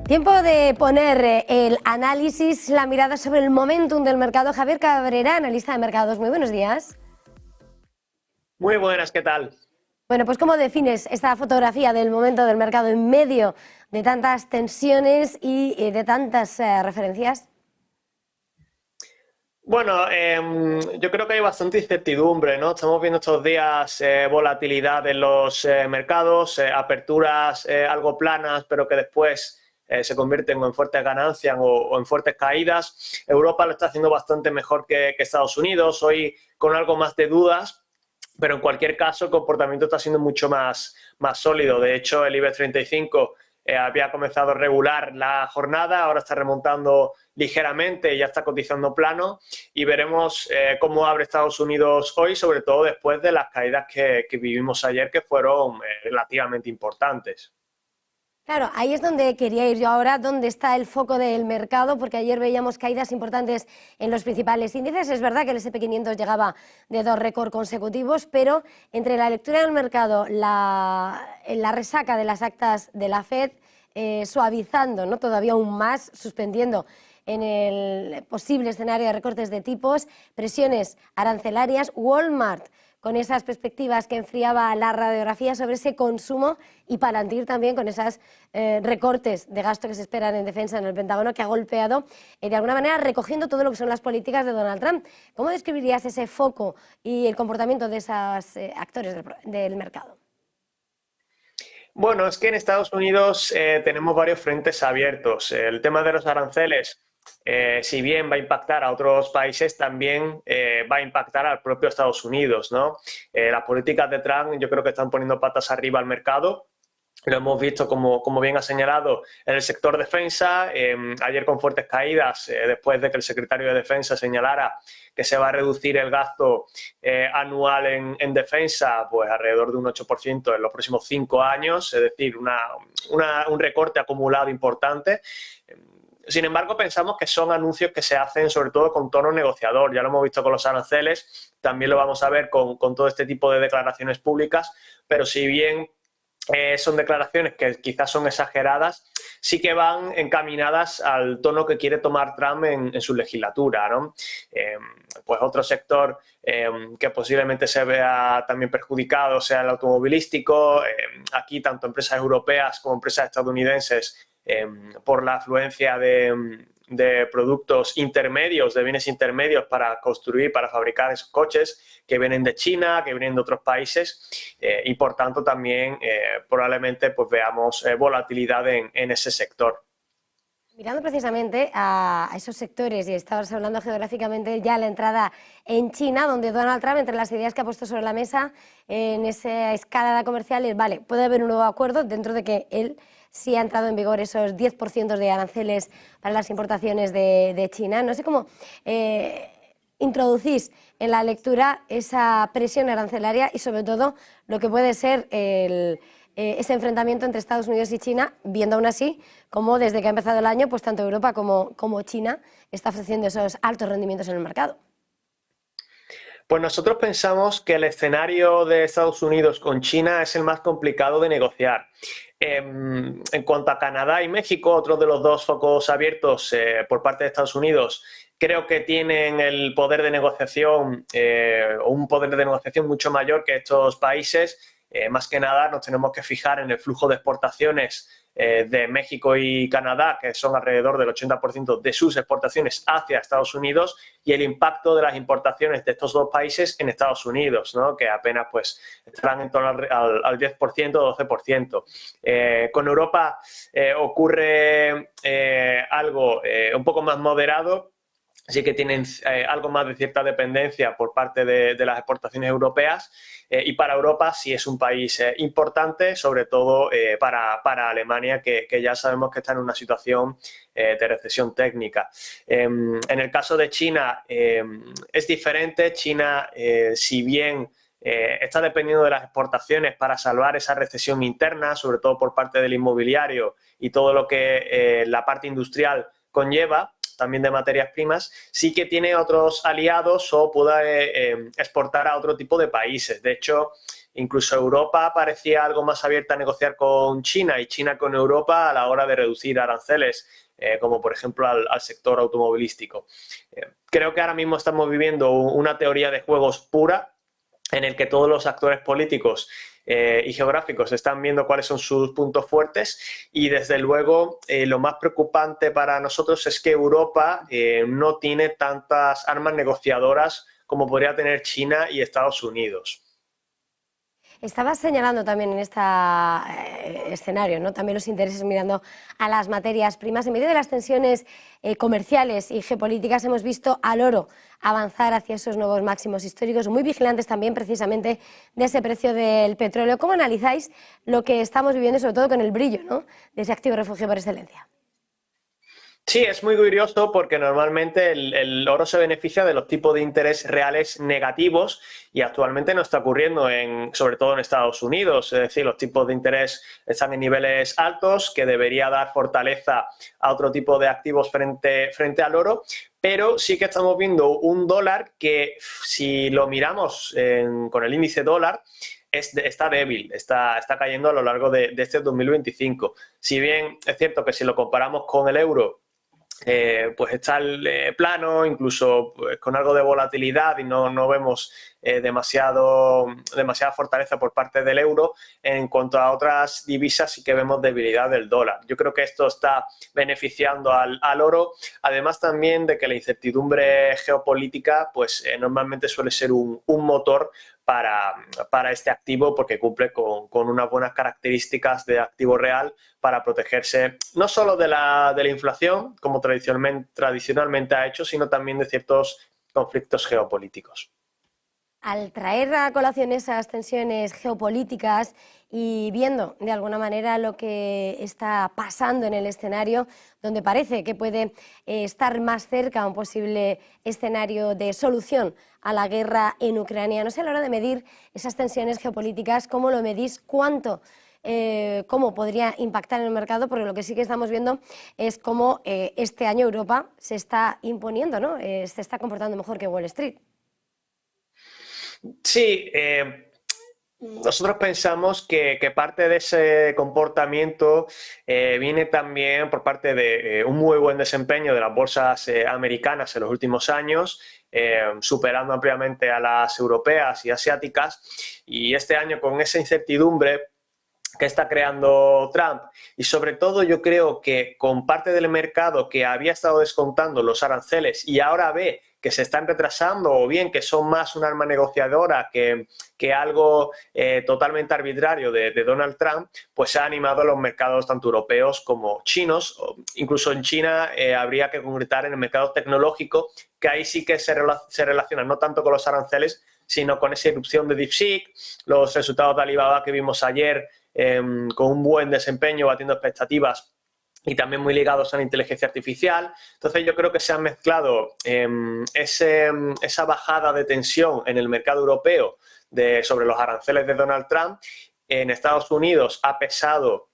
Tiempo de poner el análisis, la mirada sobre el momentum del mercado. Javier Cabrera, analista de mercados, muy buenos días. Muy buenas, ¿qué tal? Bueno, pues ¿cómo defines esta fotografía del momento del mercado en medio de tantas tensiones y de tantas referencias? Bueno, yo creo que hay bastante incertidumbre, ¿no? Estamos viendo estos días volatilidad en los mercados, aperturas algo planas, pero que después se convierten en fuertes ganancias o en fuertes caídas. Europa lo está haciendo bastante mejor que Estados Unidos, hoy con algo más de dudas, pero en cualquier caso el comportamiento está siendo mucho más sólido. De hecho, el IBEX 35 había comenzado regular la jornada, ahora está remontando ligeramente y ya está cotizando plano, y veremos cómo abre Estados Unidos hoy, sobre todo después de las caídas que vivimos ayer, que fueron relativamente importantes. Claro, ahí es donde quería ir yo ahora, donde está el foco del mercado, porque ayer veíamos caídas importantes en los principales índices. Es verdad que el S&P 500 llegaba de 2 récords consecutivos, pero entre la lectura del mercado, la resaca de las actas de la FED, suavizando, ¿no?, todavía aún más, suspendiendo en el posible escenario de recortes de tipos, presiones arancelarias, Walmart con esas perspectivas que enfriaba la radiografía sobre ese consumo, y Palantir también con esos recortes de gasto que se esperan en defensa en el Pentágono, que ha golpeado de alguna manera recogiendo todo lo que son las políticas de Donald Trump. ¿Cómo describirías ese foco y el comportamiento de esos actores del mercado? Bueno, es que en Estados Unidos tenemos varios frentes abiertos. El tema de los aranceles, si bien va a impactar a otros países, también va a impactar al propio Estados Unidos, ¿no? Las políticas de Trump yo creo que están poniendo patas arriba al mercado. Lo hemos visto, como bien ha señalado, en el sector defensa, ayer con fuertes caídas, después de que el secretario de Defensa señalara que se va a reducir el gasto anual en defensa pues alrededor de un 8% en los próximos 5 años, es decir, un recorte acumulado importante. Sin embargo, pensamos que son anuncios que se hacen sobre todo con tono negociador. Ya lo hemos visto con los aranceles, también lo vamos a ver con todo este tipo de declaraciones públicas, pero si bien son declaraciones que quizás son exageradas, sí que van encaminadas al tono que quiere tomar Trump en su legislatura, ¿no? Pues otro sector que posiblemente se vea también perjudicado sea el automovilístico. Aquí tanto empresas europeas como empresas estadounidenses, por la afluencia de productos intermedios, de bienes intermedios para construir, para fabricar esos coches, que vienen de China, que vienen de otros países, y por tanto también probablemente pues veamos volatilidad en ese sector. Mirando precisamente a esos sectores, y estabas hablando geográficamente ya la entrada en China, donde Donald Trump, entre las ideas que ha puesto sobre la mesa en esa escalada comercial, es, vale, puede haber un nuevo acuerdo dentro de que él sí ha entrado en vigor esos 10% de aranceles para las importaciones de China. No sé cómo introducís en la lectura esa presión arancelaria y sobre todo lo que puede ser ese enfrentamiento entre Estados Unidos y China, viendo aún así cómo desde que ha empezado el año, pues tanto Europa como China está ofreciendo esos altos rendimientos en el mercado. Pues nosotros pensamos que el escenario de Estados Unidos con China es el más complicado de negociar. En cuanto a Canadá y México, otro de los dos focos abiertos por parte de Estados Unidos, creo que tienen el poder de negociación, un poder de negociación mucho mayor que estos países. Más que nada nos tenemos que fijar en el flujo de exportaciones de México y Canadá, que son alrededor del 80% de sus exportaciones hacia Estados Unidos, y el impacto de las importaciones de estos dos países en Estados Unidos, ¿no?, que apenas pues estarán en torno al 10% o 12%. Con Europa ocurre algo un poco más moderado. Sí que tienen algo más de cierta dependencia por parte de las exportaciones europeas, y para Europa sí es un país importante, sobre todo para Alemania, que ya sabemos que está en una situación de recesión técnica. En el caso de China es diferente. China, si bien está dependiendo de las exportaciones para salvar esa recesión interna, sobre todo por parte del inmobiliario y todo lo que la parte industrial conlleva, también de materias primas, sí que tiene otros aliados o pueda exportar a otro tipo de países. De hecho, Incluso Europa parecía algo más abierta a negociar con China y China con Europa a la hora de reducir aranceles, como por ejemplo al sector automovilístico. Creo que ahora mismo estamos viviendo una teoría de juegos pura, en el que todos los actores políticos y geográficos están viendo cuáles son sus puntos fuertes, y desde luego lo más preocupante para nosotros es que Europa no tiene tantas armas negociadoras como podría tener China y Estados Unidos. Estabas señalando también en este escenario, ¿no? También los intereses mirando a las materias primas. En medio de las tensiones comerciales y geopolíticas hemos visto al oro avanzar hacia esos nuevos máximos históricos, muy vigilantes también precisamente de ese precio del petróleo. ¿Cómo analizáis lo que estamos viviendo, sobre todo con el brillo, ¿no?, de ese activo refugio por excelencia? Sí, es muy curioso porque normalmente el oro se beneficia de los tipos de interés reales negativos, y actualmente no está ocurriendo, sobre todo en Estados Unidos. Es decir, los tipos de interés están en niveles altos, que debería dar fortaleza a otro tipo de activos frente al oro, pero sí que estamos viendo un dólar que, si lo miramos con el índice dólar, está débil, está cayendo a lo largo de este 2025. Si bien es cierto que si lo comparamos con el euro, pues está plano, incluso pues, con algo de volatilidad, y no vemos demasiada fortaleza por parte del euro. En cuanto a otras divisas, sí que vemos debilidad del dólar. Yo creo que esto está beneficiando al oro, además también de que la incertidumbre geopolítica pues normalmente suele ser un motor para este activo, porque cumple con unas buenas características de activo real para protegerse no solo de la inflación, como tradicionalmente ha hecho, sino también de ciertos conflictos geopolíticos. Al traer a colación esas tensiones geopolíticas y viendo de alguna manera lo que está pasando en el escenario, donde parece que puede estar más cerca un posible escenario de solución a la guerra en Ucrania, no sé, a la hora de medir esas tensiones geopolíticas, ¿cómo lo medís? ¿Cuánto? Cómo podría impactar en el mercado, porque lo que sí que estamos viendo es cómo este año Europa se está imponiendo, ¿no? Se está comportando mejor que Wall Street. Sí, nosotros pensamos que parte de ese comportamiento viene también por parte de un muy buen desempeño de las bolsas americanas en los últimos años, superando ampliamente a las europeas y asiáticas, y este año, con esa incertidumbre que está creando Trump, y sobre todo yo creo que con parte del mercado que había estado descontando los aranceles y ahora ve que se están retrasando, o bien que son más un arma negociadora que algo totalmente arbitrario de Donald Trump, pues se ha animado a los mercados tanto europeos como chinos. Incluso en China habría que concretar en el mercado tecnológico, que ahí sí que se relaciona no tanto con los aranceles, sino con esa irrupción de DeepSeek, los resultados de Alibaba que vimos ayer, con un buen desempeño, batiendo expectativas, y también muy ligados a la inteligencia artificial. Entonces yo creo que se ha mezclado esa bajada de tensión en el mercado europeo sobre los aranceles de Donald Trump. En Estados Unidos ha pesado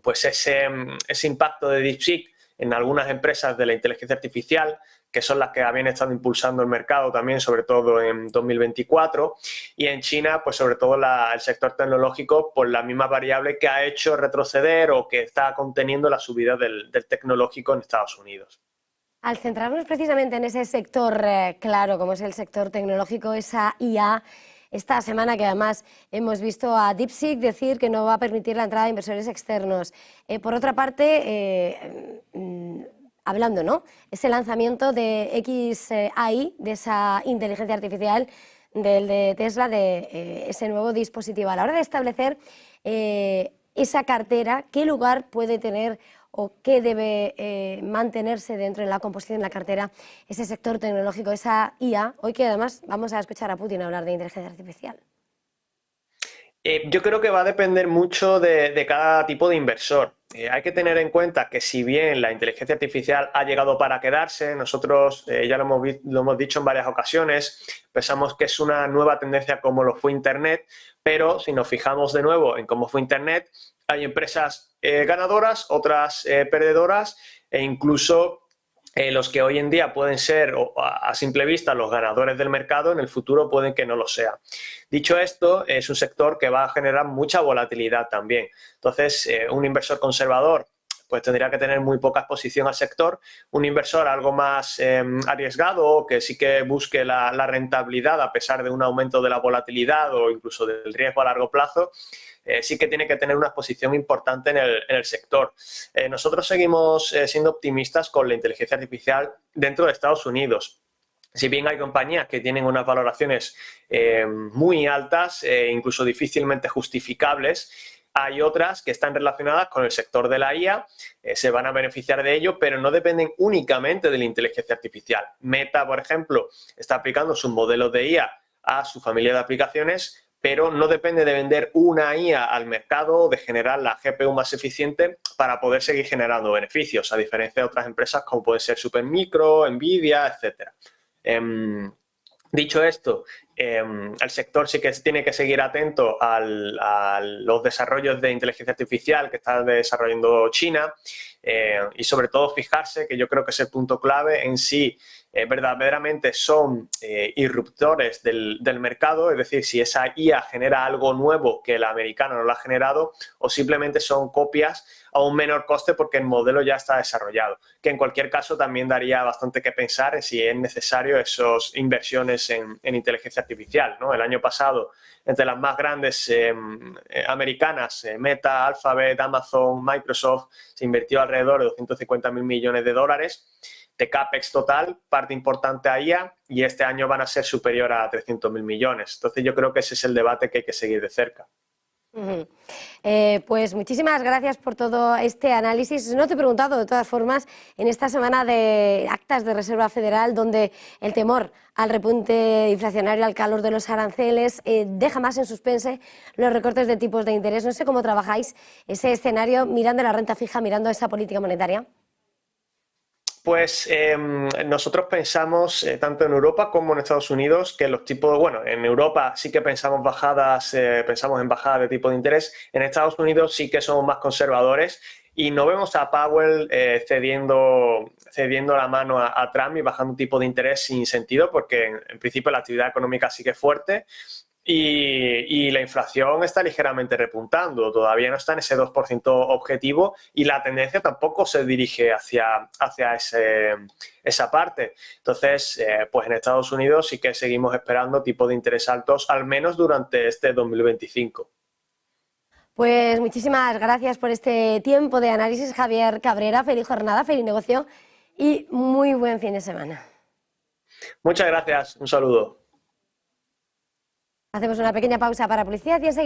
pues ese impacto de DeepSeek en algunas empresas de la inteligencia artificial, que son las que habían estado impulsando el mercado también, sobre todo en 2024, y en China, pues sobre todo el sector tecnológico, por la misma variable que ha hecho retroceder o que está conteniendo la subida del tecnológico en Estados Unidos. Al centrarnos precisamente en ese sector claro, como es el sector tecnológico, esa IA, esta semana que además hemos visto a DeepSeek decir que no va a permitir la entrada de inversores externos. Por otra parte, hablando, ¿no?, ese lanzamiento de xAI, de esa inteligencia artificial de Tesla, de ese nuevo dispositivo. A la hora de establecer esa cartera, ¿qué lugar puede tener o qué debe mantenerse dentro de la composición de la cartera ese sector tecnológico, esa IA, hoy que además vamos a escuchar a Putin hablar de inteligencia artificial? Yo creo que va a depender mucho de cada tipo de inversor. Hay que tener en cuenta que, si bien la inteligencia artificial ha llegado para quedarse, nosotros ya lo hemos dicho en varias ocasiones, pensamos que es una nueva tendencia como lo fue Internet, pero si nos fijamos de nuevo en cómo fue Internet, hay empresas ganadoras, otras perdedoras, e incluso los que hoy en día pueden ser a simple vista los ganadores del mercado, en el futuro pueden que no lo sean. Dicho esto, es un sector que va a generar mucha volatilidad también. Entonces, un inversor conservador pues tendría que tener muy poca exposición al sector. Un inversor algo más arriesgado, que sí que busque la rentabilidad a pesar de un aumento de la volatilidad o incluso del riesgo a largo plazo, sí que tiene que tener una exposición importante en el sector. Nosotros seguimos siendo optimistas con la inteligencia artificial dentro de Estados Unidos. Si bien hay compañías que tienen unas valoraciones muy altas, incluso difícilmente justificables, hay otras que están relacionadas con el sector de la IA, se van a beneficiar de ello, pero no dependen únicamente de la inteligencia artificial. Meta, por ejemplo, está aplicando sus modelos de IA a su familia de aplicaciones, pero no depende de vender una IA al mercado o de generar la GPU más eficiente para poder seguir generando beneficios, a diferencia de otras empresas como puede ser Supermicro, Nvidia, etc. Dicho esto, el sector sí que tiene que seguir atento a los desarrollos de inteligencia artificial que está desarrollando China y sobre todo fijarse, que yo creo que es el punto clave, en si verdaderamente son irruptores del mercado, es decir, si esa IA genera algo nuevo que el americano no lo ha generado o simplemente son copias a un menor coste porque el modelo ya está desarrollado, que en cualquier caso también daría bastante que pensar en si es necesario esas inversiones en inteligencia artificial, ¿no? El año pasado, entre las más grandes americanas, Meta, Alphabet, Amazon, Microsoft, se invirtió alrededor de 250.000 millones de dólares de CAPEX total, parte importante a IA, y este año van a ser superior a 300.000 millones. Entonces yo creo que ese es el debate que hay que seguir de cerca. Pues muchísimas gracias por todo este análisis. No te he preguntado, de todas formas, en esta semana de actas de Reserva Federal, donde el temor al repunte inflacionario, al calor de los aranceles, deja más en suspense los recortes de tipos de interés. No sé cómo trabajáis ese escenario mirando la renta fija, mirando esa política monetaria. Pues nosotros pensamos, tanto en Europa como en Estados Unidos, que los tipos, bueno, en Europa sí que pensamos pensamos en bajadas de tipo de interés, en Estados Unidos sí que somos más conservadores y no vemos a Powell cediendo la mano a Trump y bajando un tipo de interés sin sentido, porque en principio la actividad económica sigue fuerte. Y la inflación está ligeramente repuntando, todavía no está en ese 2% objetivo y la tendencia tampoco se dirige hacia esa parte. Entonces, pues en Estados Unidos sí que seguimos esperando tipos de interés altos, al menos durante este 2025. Pues muchísimas gracias por este tiempo de análisis, Javier Cabrera. Feliz jornada, feliz negocio y muy buen fin de semana. Muchas gracias, un saludo. Hacemos una pequeña pausa para publicidad y enseguida